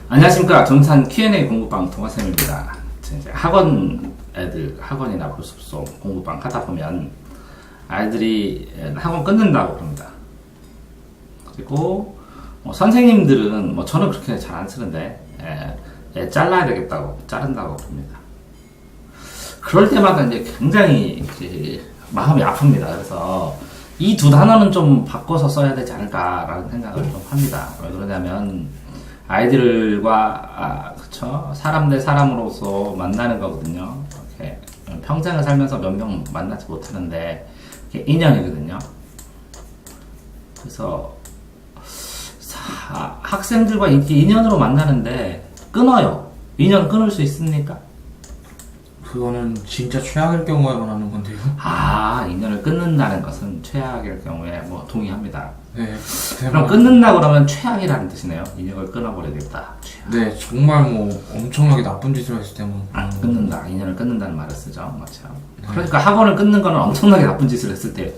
안녕하십니까. 정산 Q&A 공부방 동아쌤입니다. 이제 학원이나 불습소 공부방 하다 보면 아이들이 학원 끊는다고 그럽니다. 그리고 선생님들은 저는 그렇게 잘 안 쓰는데 애 잘라야 되겠다고 자른다고 그럽니다. 그럴 때마다 이제 굉장히 마음이 아픕니다. 그래서 이 두 단어는 좀 바꿔서 써야 되지 않을까라는 생각을 좀 합니다. 왜 그러냐면 아이들과 그쵸, 사람 대 사람으로서 만나는 거거든요. 이렇게 평생을 살면서 몇 명 만나지 못하는데 이게 인연이거든요. 그래서 학생들과 이렇게 인연으로 만나는데 끊어요. 인연 끊을 수 있습니까? 그거는 진짜 최악일 경우에 말하는 건데요. 인연을 끊는다는 것은 최악일 경우에 동의합니다. 네. 그럼 끊는다 그러면 최악이라는 뜻이네요. 인연을 끊어버리겠다. 최악. 네, 정말 엄청나게 나쁜 짓을 했을 때는 끊는다. 인연을 끊는다는 말을 쓰죠. 맞죠. 그러니까 학원을 끊는 거는 엄청나게 나쁜 짓을 했을 때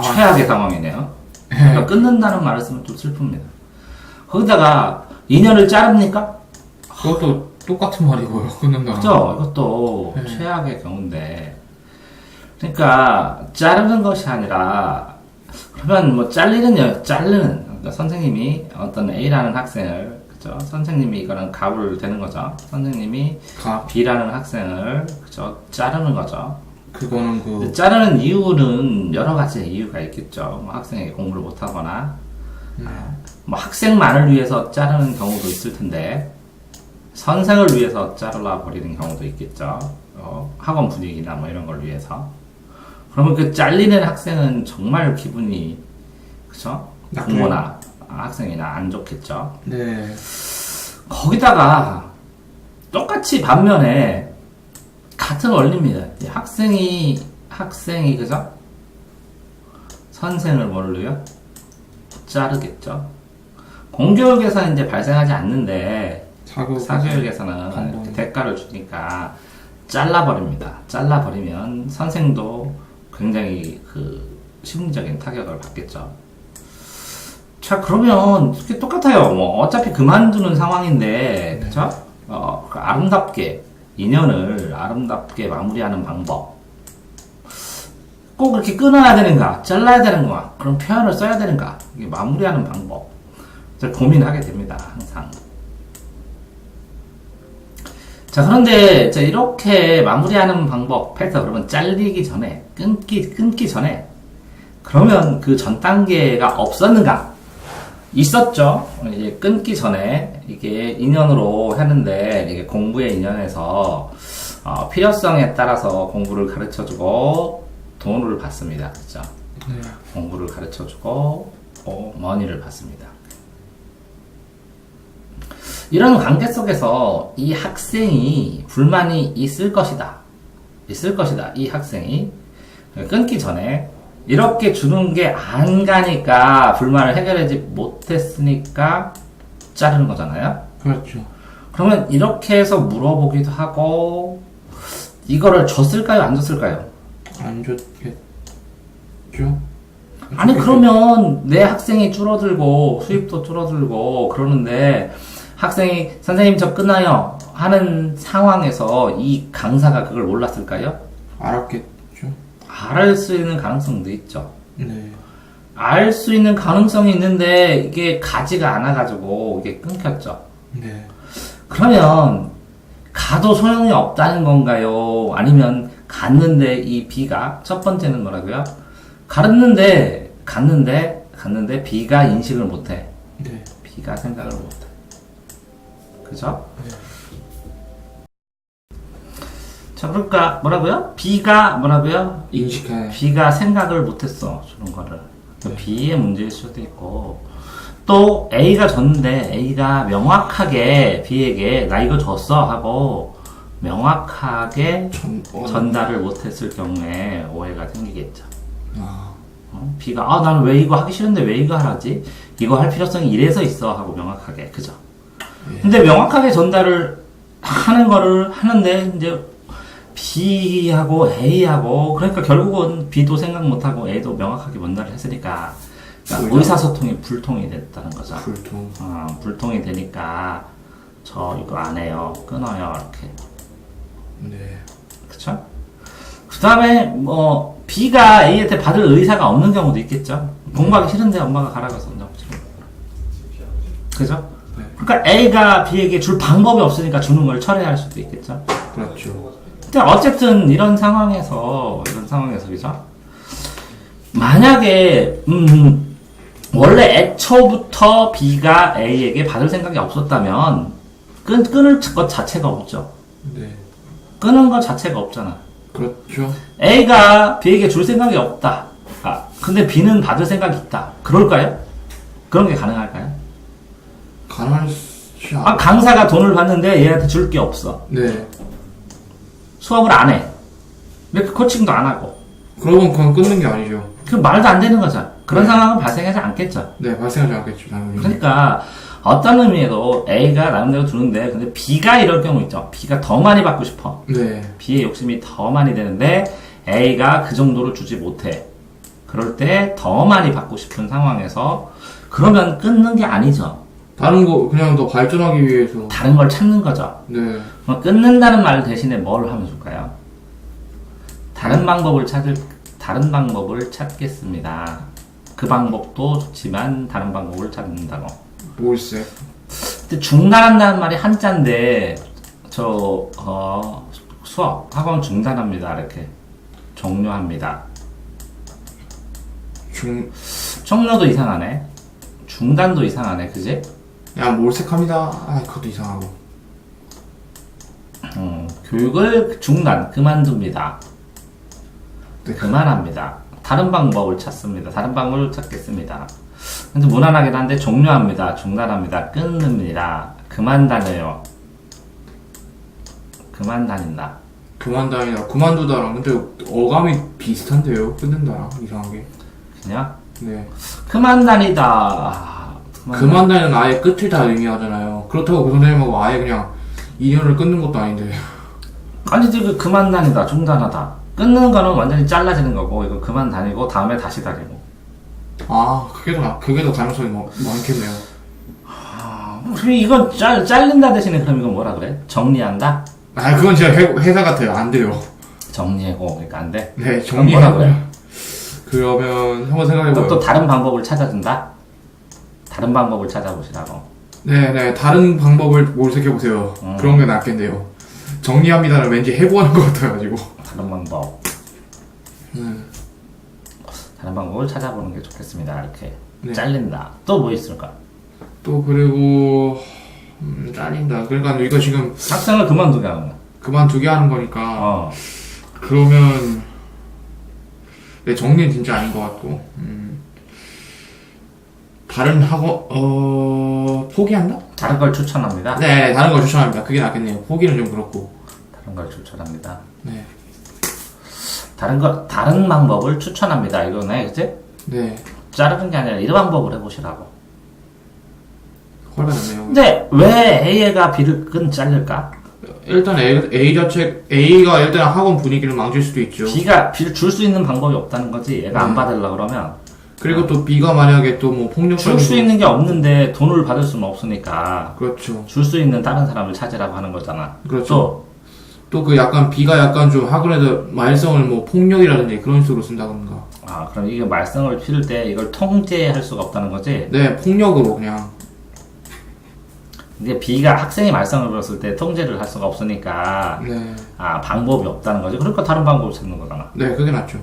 최악의 상황이네요. 그러니까 끊는다는 말을 쓰면 좀 슬픕니다. 거기다가 인연을 자릅니까? 그것도 똑같은 말이고요. 끊는다. 그죠? 이것도 최악의 경우인데. 그러니까 자르는 것이 아니라 그러면 자르는 그러니까 선생님이 어떤 A라는 학생을 그죠? 선생님이 이거는 갑을 되는 거죠. 선생님이 B라는 학생을 그죠? 자르는 거죠. 그거는 자르는 이유는 여러 가지 이유가 있겠죠. 학생이 공부를 못하거나 학생만을 위해서 자르는 경우도 있을 텐데 선생을 위해서 자르라 버리는 경우도 있겠죠. 학원 분위기나 이런 걸 위해서. 그러면 그 잘리는 학생은 정말 기분이 그쵸? 부모나 학생이나 안 좋겠죠. 네. 거기다가 똑같이 반면에 같은 원리입니다. 학생이 그죠? 선생을 뭘로요? 자르겠죠. 공교육에서는 이제 발생하지 않는데 사교육에서는 대가를 주니까 잘라버립니다. 잘라버리면 선생도 굉장히 심리적인 타격을 받겠죠. 자, 그러면 이렇게 똑같아요. 어차피 그만두는 상황인데, 그쵸? 아름답게, 인연을 아름답게 마무리하는 방법. 꼭 이렇게 끊어야 되는가? 잘라야 되는가? 그런 표현을 써야 되는가? 이게 마무리하는 방법. 고민하게 됩니다, 항상. 자, 그런데 이렇게 마무리하는 방법 해서 그러면 잘리기 전에 끊기 전에 그러면 그 전 단계가 없었는가? 있었죠. 이제 끊기 전에 이게 인연으로 했는데 이게 공부의 인연에서 필요성에 따라서 공부를 가르쳐주고 돈을 받습니다. 그렇죠? 공부를 가르쳐주고 머니를 받습니다. 이런 관계 속에서 이 학생이 불만이 있을 것이다. 이 학생이 끊기 전에 이렇게 주는 게 안 가니까 불만을 해결하지 못했으니까 자르는 거잖아요. 그렇죠. 그러면 이렇게 해서 물어보기도 하고 이거를 줬을까요? 안 줬을까요? 안 줬겠죠. 아니 그러면 내 학생이 줄어들고 수입도 줄어들고 그러는데 학생이 선생님 저 끊어요 하는 상황에서 이 강사가 그걸 몰랐을까요? 알았겠죠. 알 수 있는 가능성도 있죠. 네. 알 수 있는 가능성이 있는데 이게 가지가 않아가지고 이게 끊겼죠. 네. 그러면 가도 소용이 없다는 건가요? 아니면 갔는데 이 B가 첫 번째는 뭐라고요? 갔는데 B가 인식을 못해. 네. B가 생각을 못해. 그죠? 네. 자, 그러니까 뭐라고요? B가 뭐라고요? B가 생각을 못했어. 주는 거를. B의 문제일 수도 있고 또 A가 줬는데 A가 명확하게 B에게 나 이거 줬어 하고 명확하게 전달을 못했을 경우에 오해가 생기겠죠. B가 나는 왜 이거 하기 싫은데 왜 이거 하지? 이거 할 필요성이 이래서 있어 하고 명확하게. 그죠? 근데 명확하게 전달을 하는 거를 하는데 이제 B하고 A하고 그러니까 결국은 B도 생각 못하고 A도 명확하게 전달을 했으니까 그러니까 의사소통이 불통이 됐다는 거죠. 불통. 불통이 되니까 저 이거 안 해요. 끊어요. 이렇게. 네. 그쵸? 그 다음에 뭐 B가 A한테 받을 의사가 없는 경우도 있겠죠. 공부하기 싫은데 엄마가 가라고 해서 그죠? 네. 그러니까 A가 B에게 줄 방법이 없으니까 주는 걸 철회할 수도 있겠죠. 그렇죠. 근데 어쨌든 이런 상황에서 그죠? 만약에 원래 애초부터 B가 A에게 받을 생각이 없었다면 끊을 것 자체가 없죠. 네. 끊은 것 자체가 없잖아. 그렇죠. A가 B에게 줄 생각이 없다. 근데 B는 받을 생각이 있다. 그럴까요? 그런 게 가능할까요? 가능하지 않아. 강사가 돈을 받는데 얘한테 줄 게 없어. 네. 수업을 안 해. 이렇게 코칭도 안 하고. 그러면 그건 끊는 게 아니죠. 그 말도 안 되는 거죠. 그런 네. 상황은 발생하지 않겠죠. 네, 발생하지 않겠죠, 당연히. 그러니까 어떤 의미에도 A가 나름대로 주는데 근데 B가 이럴 경우 있죠. B가 더 많이 받고 싶어. 네. B의 욕심이 더 많이 되는데 A가 그 정도로 주지 못해. 그럴 때 더 많이 받고 싶은 상황에서 그러면 끊는 게 아니죠. 다른 거 그냥 더 발전하기 위해서. 다른 걸 찾는 거죠. 네. 그럼 끊는다는 말 대신에 뭘 하면 좋을까요? 다른 방법을 찾겠습니다. 그 방법도 좋지만 다른 방법을 찾는다고. 뭘세? 근데 중단한다는 말이 한자인데 수업 학원 중단합니다. 이렇게 종료합니다. 종료도 이상하네. 중단도 이상하네. 그지? 그냥 몰색합니다. 그것도 이상하고. 교육을 중단, 그만둡니다. 네. 그만합니다. 다른 방법을 찾습니다. 다른 방법을 찾겠습니다. 근데 무난하긴 한데 종료합니다. 중단합니다. 끊습니다. 그만 다녀요. 그만 다닌다. 그만 다니다. 그만두다랑 근데 어감이 비슷한데요. 끊는다랑 이상하게. 그냥 네. 그만 다니다. 그만 다니는 아예 끝을 다 의미하잖아요. 그렇다고 그 선생님하고 아예 그냥 인연을 끊는 것도 아닌데. 아니지, 그만 다니다. 중단하다. 끊는 거는 완전히 잘라지는 거고 이거 그만 다니고 다음에 다시 다니고. 그게 더 가능성이 많겠네요. 그럼 이건 잘린다 대신에 그럼 이건 뭐라 그래? 정리한다? 그건 진짜 회사 같아요. 안 돼요. 정리하고 그러니까 안 돼? 네, 그럼 뭐라 그래? 그러면 한번 생각해봐요. 또 다른 방법을 찾아준다? 다른 방법을 찾아보시라고. 네, 다른 방법을 모색해보세요. 그런 게 낫겠네요. 정리합니다는 왠지 해보하는 것 같아가지고. 다른 방법. 다른 방법을 찾아보는 게 좋겠습니다. 이렇게. 네. 잘린다. 또 뭐 있을까? 또 그리고 잘린다. 그러니까 이거 지금 학생을 그만두게 하는 거야. 그만두게 하는 거니까. 그러면 네, 정리는 진짜 아닌 것 같고. 다른 학원 포기한다? 다른 걸 추천합니다. 네, 다른 걸 추천합니다. 그게 낫겠네요. 포기는 좀 그렇고. 다른 걸 추천합니다. 네. 다른 방법을 추천합니다. 이거네, 그치? 네. 자르는 게 아니라 이런 방법을 해보시라고. 헐가 났네요. 근데 왜 A가 B를 자를까? 일단 A가 일단 학원 분위기를 망칠 수도 있죠. B가 B를 줄 수 있는 방법이 없다는 거지. 얘가 안 받으려고 그러면. 그리고 또 B가 만약에 또 뭐 폭력적인 줄 수 있는 게 없는데 돈을 받을 수는 없으니까. 그렇죠. 줄 수 있는 다른 사람을 찾으라고 하는 거잖아. 그렇죠. 또 그 약간 B가 약간 좀 학원에서 말썽을 뭐 폭력이라든지 그런 식으로 쓴다던가. 그럼 이게 말썽을 피울 때 이걸 통제할 수가 없다는 거지? 네, 폭력으로 그냥. 이게 B가 학생이 말썽을 부렸을 때 통제를 할 수가 없으니까. 네. 방법이 없다는 거지. 그러니까 다른 방법을 찾는 거잖아. 네, 그게 낫죠.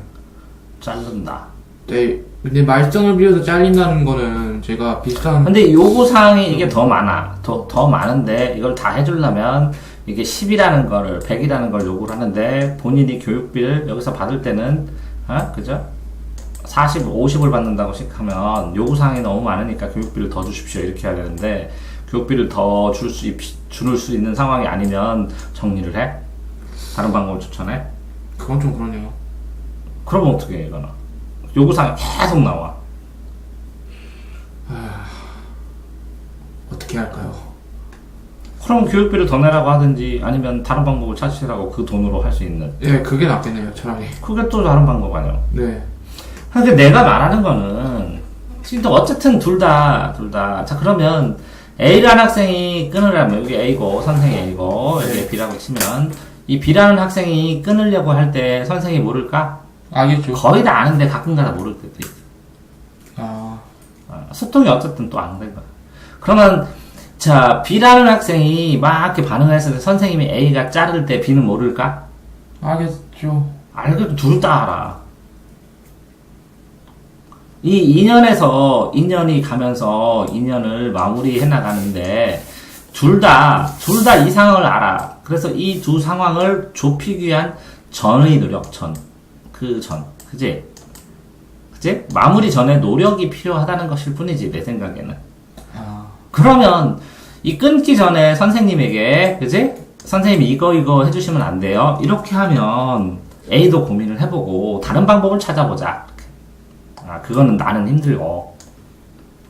자른다. 네, 근데 말썽을 빌어서 잘린다는 거는 제가 비슷한. 근데 요구사항이 이게 더 많아. 더 많은데 이걸 다 해주려면 이게 10이라는 거를, 100이라는 걸 요구를 하는데 본인이 교육비를 여기서 받을 때는, 그죠? 40, 50을 받는다고 생각하면 요구사항이 너무 많으니까 교육비를 더 주십시오. 이렇게 해야 되는데 교육비를 더 줄 수 있는 상황이 아니면 정리를 해? 다른 방법을 추천해? 그건 좀 그러네요. 그러면 어떻게 해, 이거는? 요구사항이 계속 나와. 어떻게 할까요? 그럼 교육비를 더 내라고 하든지 아니면 다른 방법을 찾으시라고 그 돈으로 할 수 있는. 네, 그게 낫겠네요, 차라리. 그게 또 다른 방법 아니야. 네. 근데 내가 말하는 거는 지금 어쨌든 둘 다. 자, 그러면 A라는 학생이 끊으려면, 여기 A고, 선생이 A고, 여기 B라고 치면, 이 B라는 학생이 끊으려고 할 때 선생이 모를까? 알겠죠. 거의 다 아는데 가끔가다 모를 때도 있어. 아, 소통이 어쨌든 또 안 된 거야. 그러면, 자, B라는 학생이 막 이렇게 반응을 했을 때 선생님이 A가 자를 때 B는 모를까? 알겠죠. 알겠죠. 둘 다 알아. 이 2년에서 2년이 가면서 2년을 마무리해 나가는데 둘 다 이 상황을 알아. 그래서 이 두 상황을 좁히기 위한 전의 노력, 그지? 마무리 전에 노력이 필요하다는 것일 뿐이지, 내 생각에는. 아, 그러면 이 끊기 전에 선생님에게, 그지? 선생님이 이거 해주시면 안 돼요. 이렇게 하면 A도 고민을 해보고 다른 방법을 찾아보자. 아, 그거는 나는 힘들고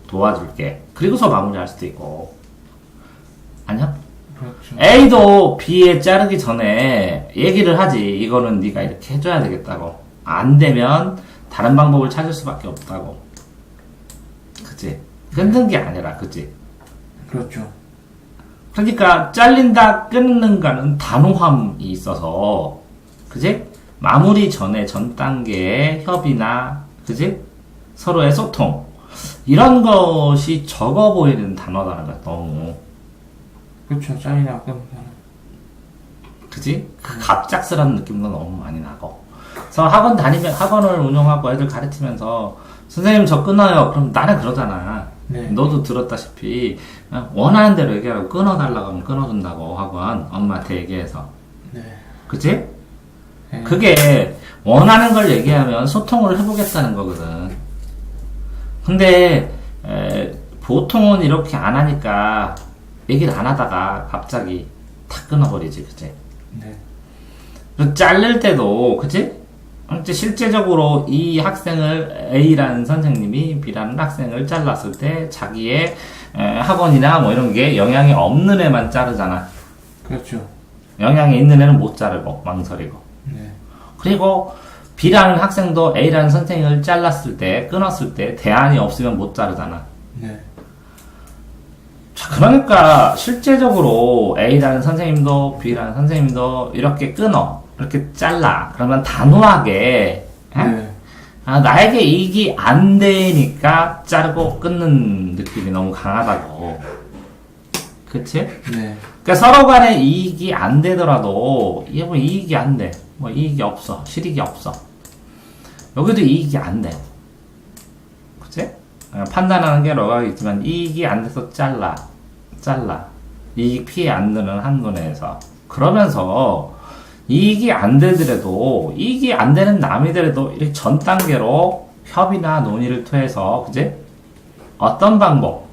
도와줄게. 그리고서 마무리할 수도 있고. 아니야? 그렇죠. A도 B에 자르기 전에 얘기를 하지. 이거는 네가 이렇게 해줘야 되겠다고. 안 되면 다른 방법을 찾을 수밖에 없다고. 그치? 끊는 게 아니라, 그치? 그렇죠. 그러니까 잘린다, 끊는가는 단호함이 있어서, 그치? 마무리 전에 전 단계의 협의나, 그치? 서로의 소통. 이런 것이 적어 보이는 단어라는 거야, 너무. 그렇죠. 짤이나 끊는. 그지? 그 갑작스러운 느낌도 너무 많이 나고. 그래서 학원을 운영하고 애들 가르치면서, 선생님 저 끊어요. 그럼 나는 그러잖아. 네. 너도 들었다시피, 원하는 대로 얘기하고 끊어달라고 하면 끊어준다고 학원, 엄마한테 얘기해서. 네. 그치? 네. 그게, 원하는 걸 얘기하면 소통을 해보겠다는 거거든. 근데, 보통은 이렇게 안 하니까, 얘기를 안 하다가 갑자기 탁 끊어버리지, 그치? 네. 그리고 자를 때도, 그치? 실제적으로 이 학생을 A라는 선생님이 B라는 학생을 잘랐을 때 자기의 학원이나 뭐 이런 게 영향이 없는 애만 자르잖아. 그렇죠. 영향이 있는 애는 못 자르고, 망설이고. 네. 그리고 B라는 학생도 A라는 선생님을 잘랐을 때, 끊었을 때 대안이 없으면 못 자르잖아. 네. 자, 그러니까 실제적으로 A라는 선생님도 B라는 선생님도 이렇게 끊어, 이렇게 잘라. 그러면 단호하게 네. 나에게 이익이 안 되니까 자르고 끊는 느낌이 너무 강하다고. 그치? 네. 그러니까 서로 간에 이익이 안 되더라도 이게 뭐 이익이 안 돼. 뭐 이익이 없어. 실익이 없어. 여기도 이익이 안 돼. 그치? 판단하는 게 여러 가지 있지만 이익이 안 돼서 잘라. 이익 피해 안 드는 한도 내에서. 그러면서 이익이 안 되더라도 이익이 안 되는 남이더라도 이렇게 전 단계로 협의나 논의를 통해서 그지? 어떤 방법,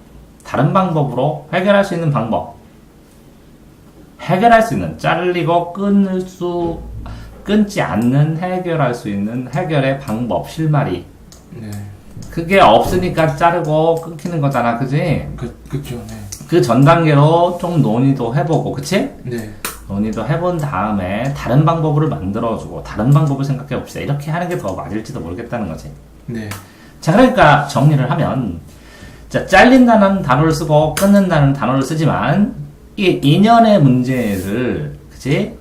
다른 방법으로 해결할 수 있는 방법, 해결할 수 있는 잘리고 끊지 않는 해결할 수 있는 해결의 방법, 실마리. 네. 그게 없으니까 자르고 끊기는 거잖아, 그지? 그쵸. 네. 그 전 단계로 좀 논의도 해보고, 그치? 네. 논의도 해본 다음에 다른 방법을 만들어주고 다른 방법을 생각해 봅시다. 이렇게 하는 게 더 맞을지도 모르겠다는 거지. 네. 자, 그러니까 정리를 하면, 자, 잘린다는 단어를 쓰고 끊는다는 단어를 쓰지만 이 인연의 문제를, 그치?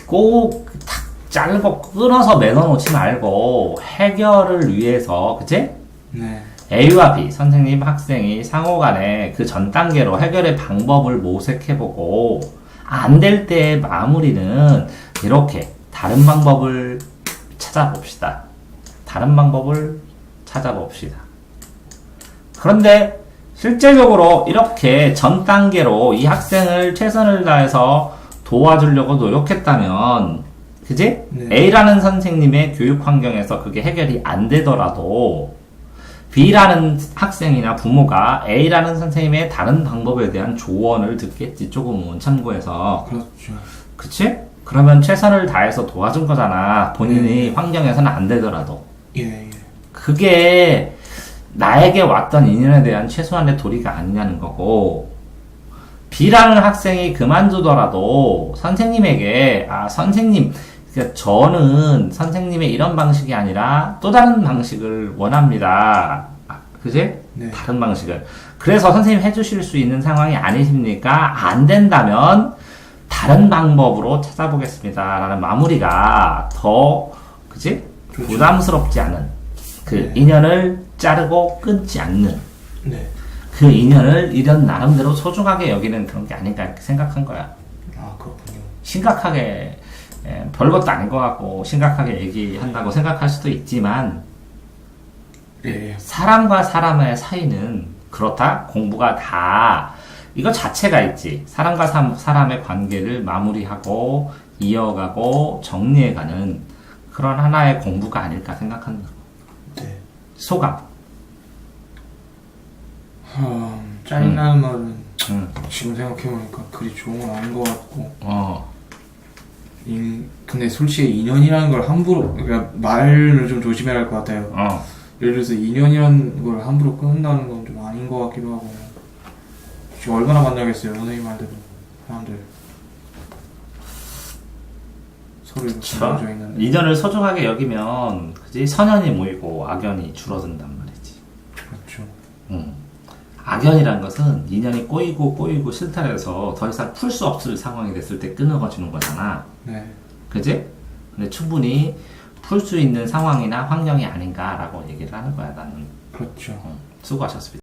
꼭 탁 자르고 끊어서 매너놓지 말고 해결을 위해서, 그치? 네. A와 B, 선생님, 학생이 상호 간에 그 전 단계로 해결의 방법을 모색해보고, 안 될 때의 마무리는 이렇게 다른 방법을 찾아봅시다. 그런데 실제적으로 이렇게 전 단계로 이 학생을 최선을 다해서 도와주려고 노력했다면, 그지? 네. A라는 선생님의 교육 환경에서 그게 해결이 안 되더라도 B라는 학생이나 부모가 A라는 선생님의 다른 방법에 대한 조언을 듣겠지. 조금은 참고해서. 그렇죠. 그치? 그러면 최선을 다해서 도와준 거잖아. 본인이 환경에서는 안 되더라도. 예. 그게 나에게 왔던 인연에 대한 최소한의 도리가 아니냐는 거고, B라는 학생이 그만두더라도 선생님에게, 선생님, 그러니까 저는 선생님의 이런 방식이 아니라 또 다른 방식을 원합니다. 그지? 네. 다른 방식을. 그래서 선생님 해주실 수 있는 상황이 아니십니까? 안 된다면 다른 방법으로 찾아보겠습니다. 라는 마무리가 더, 그지? 그렇죠. 부담스럽지 않은 그 네. 인연을 자르고 끊지 않는 네. 그 인연을 이런 나름대로 소중하게 여기는 그런 게 아닌가 이렇게 생각한 거야. 아, 그렇군요. 심각하게 별것도 아닌 것 같고 심각하게 얘기한다고 생각할 수도 있지만 예. 사람과 사람의 사이는 그렇다. 공부가 다 이거 자체가 있지. 사람과 사람의 관계를 마무리하고 이어가고 정리해가는 그런 하나의 공부가 아닐까 생각한다. 네. 소감. 짜증나는 말은 응. 지금 생각해보니까 그리 좋은 건 아닌 것 같고. 어. 근데 솔직히 인연이라는 걸 함부로, 그러니까 말을 좀 조심해야 할 것 같아요. 어. 예를 들어서 인연이라는 걸 함부로 끊는다는 건 좀 아닌 것 같기도 하고. 지금 얼마나 만나겠어요, 선생님 말대로. 사람들. 서로 이렇게 나눠져 있는데. 인연을 소중하게 여기면 그지 선연이 모이고 악연이 줄어든단 말이지. 그렇죠. 악연이란 것은 인연이 꼬이고 실타래서 더 이상 풀 수 없을 상황이 됐을 때 끊어지는 거잖아. 네. 그지? 근데 충분히 풀 수 있는 상황이나 환경이 아닌가라고 얘기를 하는 거야 나는. 그렇죠. 수고하셨습니다.